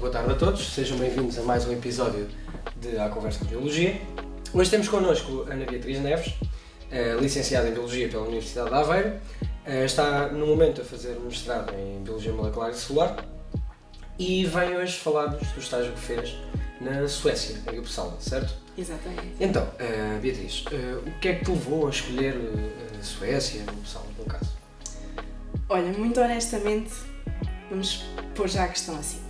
boa tarde a todos, sejam bem-vindos a mais um episódio de A Conversa de Biologia. Hoje temos connosco Ana Beatriz Neves, licenciada em Biologia pela Universidade de Aveiro, está no momento a fazer um mestrado em Biologia Molecular e Celular e vem hoje falar-nos do estágio que fez na Suécia, em Uppsala, certo? Exatamente. Então, Beatriz, o que é que te levou a escolher a Suécia, Uppsala, no caso? Olha, muito honestamente, vamos pôr já a questão assim.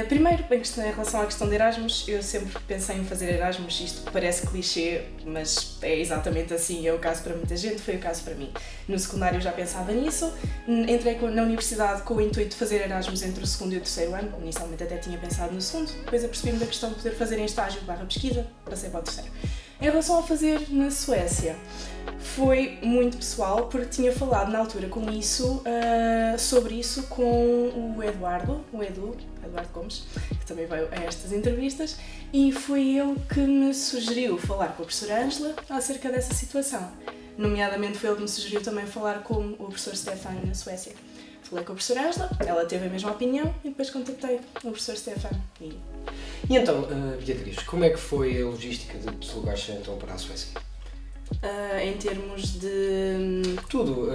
Primeiro, em relação à questão de Erasmus, eu sempre pensei em fazer Erasmus, isto parece clichê, mas é exatamente assim, é o caso para muita gente, foi o caso para mim. No secundário eu já pensava nisso, entrei na universidade com o intuito de fazer Erasmus entre o segundo e o terceiro ano, inicialmente até tinha pensado no segundo, depois apercebi-me da questão de poder fazer em estágio / pesquisa, passei para o terceiro. Em relação a fazer na Suécia, foi muito pessoal, porque tinha falado na altura sobre isso com o Eduardo Gomes, que também veio a estas entrevistas, e foi ele que me sugeriu falar com a professora Ângela acerca dessa situação. Nomeadamente foi ele que me sugeriu também falar com o professor Stefan na Suécia. Falei com a professora Ângela, ela teve a mesma opinião e depois contactei o professor Stefan. E então, Beatriz, como é que foi a logística de deslogar-se então para a Suécia? Em termos de... Tudo,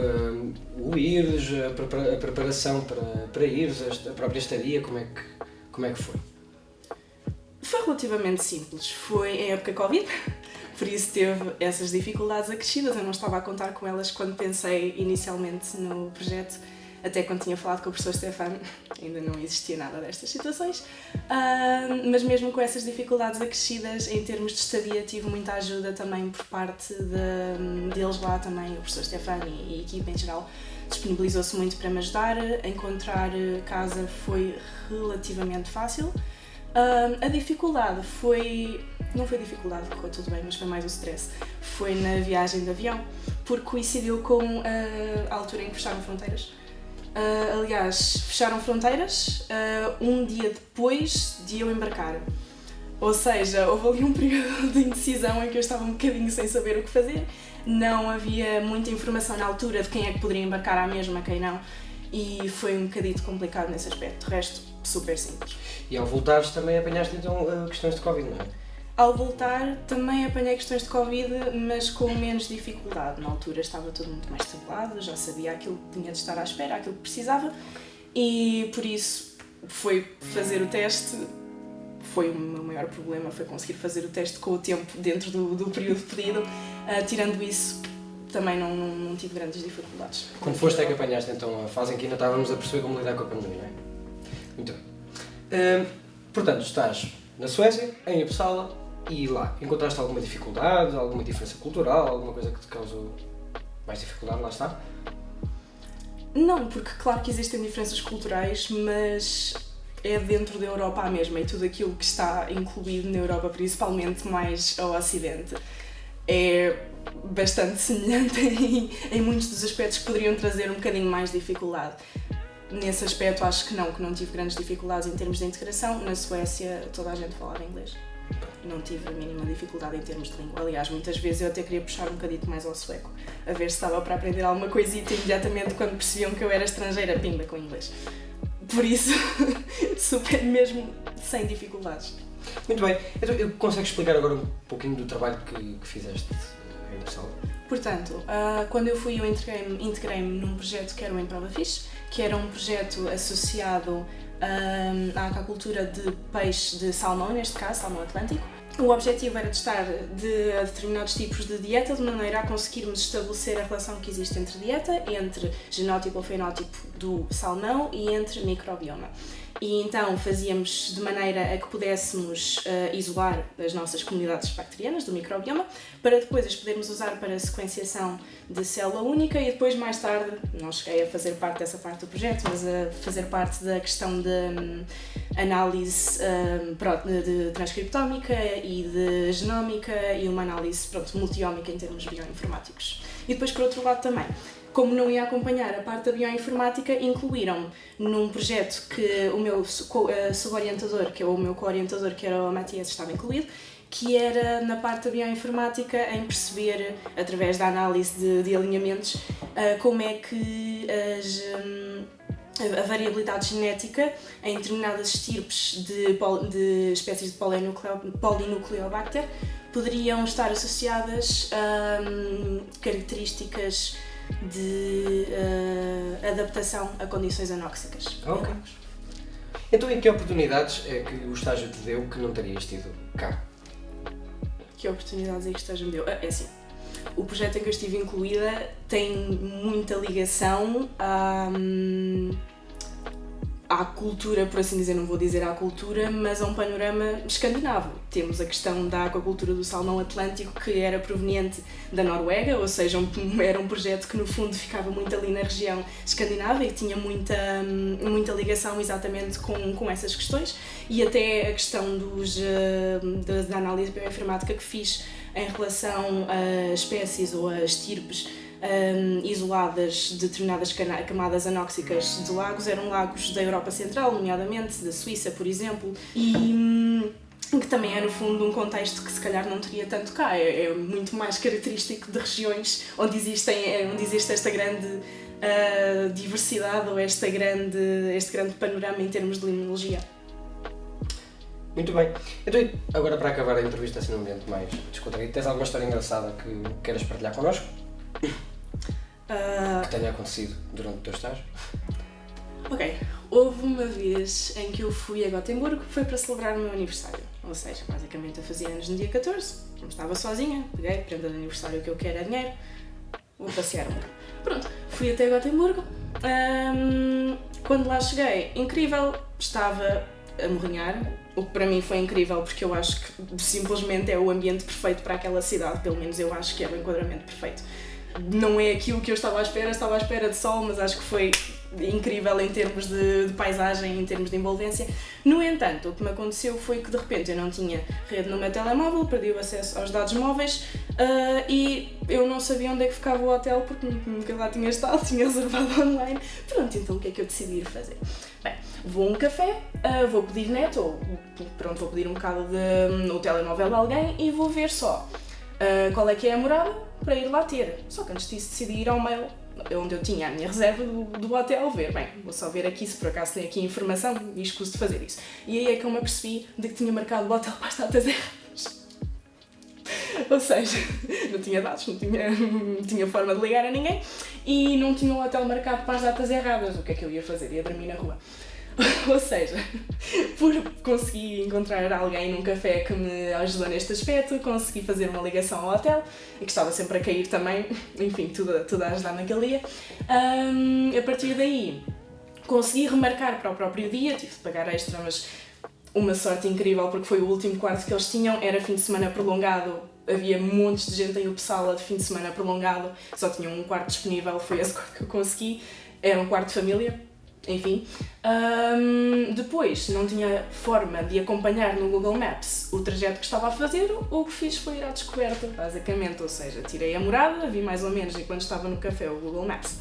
o ires, a preparação para ires, a própria estadia, como é que foi? Foi relativamente simples, foi em época Covid, por isso teve essas dificuldades acrescidas, eu não estava a contar com elas quando pensei inicialmente no projeto, até quando tinha falado com o professor Stefano, ainda não existia nada destas situações, mas mesmo com essas dificuldades acrescidas, em termos de estadia, tive muita ajuda também por parte deles lá também, o professor Stefano e a equipa em geral, disponibilizou-se muito para me ajudar, encontrar casa foi relativamente fácil. A dificuldade não foi dificuldade, correu tudo bem, mas foi mais o stress, foi na viagem de avião, porque coincidiu com a altura em que fecharam fronteiras. Aliás, fecharam fronteiras um dia depois de eu embarcar. Ou seja, houve ali um período de indecisão em que eu estava um bocadinho sem saber o que fazer. Não havia muita informação na altura de quem é que poderia embarcar à mesma, quem não. E foi um bocadinho complicado nesse aspecto. De resto, super simples. E ao voltares também apanhaste então questões de Covid, não é? Ao voltar, também apanhei questões de Covid, mas com menos dificuldade. Na altura estava tudo muito mais tabulado, já sabia aquilo que tinha de estar à espera, aquilo que precisava, e por isso foi fazer o teste. Foi o meu maior problema, foi conseguir fazer o teste com o tempo dentro do período pedido. Tirando isso, também não tive grandes dificuldades. Quando foste é que apanhaste então a fase em que ainda estávamos a perceber como lidar com a pandemia, não é? Muito bem. Portanto, estás na Suécia, em Uppsala, e lá, encontraste alguma dificuldade, alguma diferença cultural, alguma coisa que te causou mais dificuldade, lá está? Não, porque claro que existem diferenças culturais, mas é dentro da Europa a mesma e tudo aquilo que está incluído na Europa, principalmente mais ao Ocidente, é bastante semelhante em muitos dos aspectos que poderiam trazer um bocadinho mais dificuldade. Nesse aspecto acho que não tive grandes dificuldades em termos de integração. Na Suécia toda a gente falava inglês. Não tive a mínima dificuldade em termos de língua. Aliás, muitas vezes eu até queria puxar um bocadinho mais ao sueco, a ver se estava para aprender alguma coisita imediatamente quando percebiam que eu era estrangeira, pimba com inglês. Por isso, super mesmo sem dificuldades. Muito bem. Então, consegues explicar agora um pouquinho do trabalho que fizeste em Uppsala? Portanto, quando eu fui, eu integrei-me num projeto que era o Emprova Fixe, que era um projeto associado à aquacultura de peixe de salmão, neste caso, salmão atlântico. O objetivo era testar determinados tipos de dieta de maneira a conseguirmos estabelecer a relação que existe entre dieta, entre genótipo ou fenótipo do salmão e entre microbioma. E então fazíamos de maneira a que pudéssemos isolar as nossas comunidades bacterianas do microbioma para depois as podermos usar para a sequenciação de célula única e depois mais tarde, não cheguei a fazer parte dessa parte do projeto, mas a fazer parte da questão de análise de transcriptómica e de genómica e uma análise multiómica em termos bioinformáticos. E depois, por outro lado também, como não ia acompanhar a parte da bioinformática, incluíram-me num projeto que o meu suborientador, que é o meu co-orientador, que era o Matias, estava incluído, que era na parte da bioinformática em perceber, através da análise de alinhamentos, como é que a variabilidade genética em determinadas estirpes de espécies de Polynucleobacter poderiam estar associadas a características de adaptação a condições anóxicas. Ok. Então, e que oportunidades é que o estágio te deu que não terias tido cá? Que oportunidades é que o estágio me deu? É assim, o projeto em que eu estive incluída tem muita ligação à cultura, por assim dizer, não vou dizer à cultura, mas a um panorama escandinavo. Temos a questão da aquacultura do salmão atlântico, que era proveniente da Noruega, ou seja, era um projeto que no fundo ficava muito ali na região escandinava e tinha muita ligação exatamente com essas questões, e até a questão da análise bioinformática que fiz em relação a espécies ou a estirpes isoladas de determinadas camadas anóxicas de lagos, eram lagos da Europa Central, nomeadamente da Suíça, por exemplo, e que também é no fundo um contexto que se calhar não teria tanto cá, é muito mais característico de regiões onde existe esta grande diversidade ou este grande panorama em termos de limnologia. Muito bem. Então, agora para acabar a entrevista assim num ambiente mais descontraído, tens alguma história engraçada que queiras partilhar connosco? Que tenha acontecido durante o teu estágio? Ok, houve uma vez em que eu fui a Gotemburgo, foi para celebrar o meu aniversário, ou seja, basicamente eu fazia anos no dia 14, como estava sozinha, peguei, prenda de aniversário, o que eu quero é dinheiro, vou passear um pouco. Pronto, fui até Gotemburgo, quando lá cheguei, incrível, estava a morrinhar, o que para mim foi incrível porque eu acho que simplesmente é o ambiente perfeito para aquela cidade, pelo menos eu acho que é o enquadramento perfeito. Não é aquilo que eu estava à espera de sol, mas acho que foi incrível em termos de paisagem, em termos de envolvência. No entanto, o que me aconteceu foi que de repente eu não tinha rede no meu telemóvel, perdi o acesso aos dados móveis e eu não sabia onde é que ficava o hotel porque nunca lá tinha estado, tinha reservado online. Pronto, então o que é que eu decidi ir fazer? Bem, vou a um café, vou pedir net ou pronto, vou pedir um bocado no telemóvel de alguém e vou ver só qual é que é a morada para ir lá ter. Só que antes disso decidi ir ao mail onde eu tinha a minha reserva do hotel, ver, bem, vou só ver aqui se por acaso tem aqui informação e escuso de fazer isso. E aí é que eu me apercebi de que tinha marcado o hotel para as datas erradas. Ou seja, não tinha dados, não tinha forma de ligar a ninguém e não tinha o hotel marcado para as datas erradas. O que é que eu ia fazer? Ia dormir na rua. Ou seja, por conseguir encontrar alguém num café que me ajudou neste aspecto, consegui fazer uma ligação ao hotel e que estava sempre a cair também, enfim, tudo a ajudar naquele dia. A partir daí consegui remarcar para o próprio dia, tive de pagar extra, mas uma sorte incrível porque foi o último quarto que eles tinham, era fim de semana prolongado, havia montes de gente em Uppsala de fim de semana prolongado, só tinham um quarto disponível, foi esse quarto que eu consegui, era um quarto de família. Enfim, depois não tinha forma de acompanhar no Google Maps o trajeto que estava a fazer, o que fiz foi ir à descoberta, basicamente, ou seja, tirei a morada, vi mais ou menos enquanto estava no café o Google Maps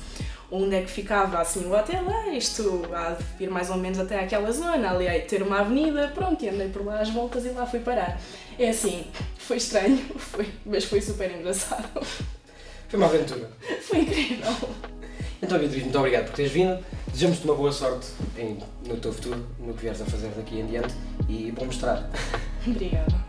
onde é que ficava assim o hotel, isto há de ir mais ou menos até àquela zona, ali há de ter uma avenida, pronto, e andei por lá às voltas e lá fui parar. É assim, foi estranho, mas foi super engraçado. Foi uma aventura. Foi incrível. Então, Beatriz, muito obrigado por teres vindo. Desejamos-te uma boa sorte no teu futuro, no que vieres a fazer daqui em diante e bom mostrar. Obrigada.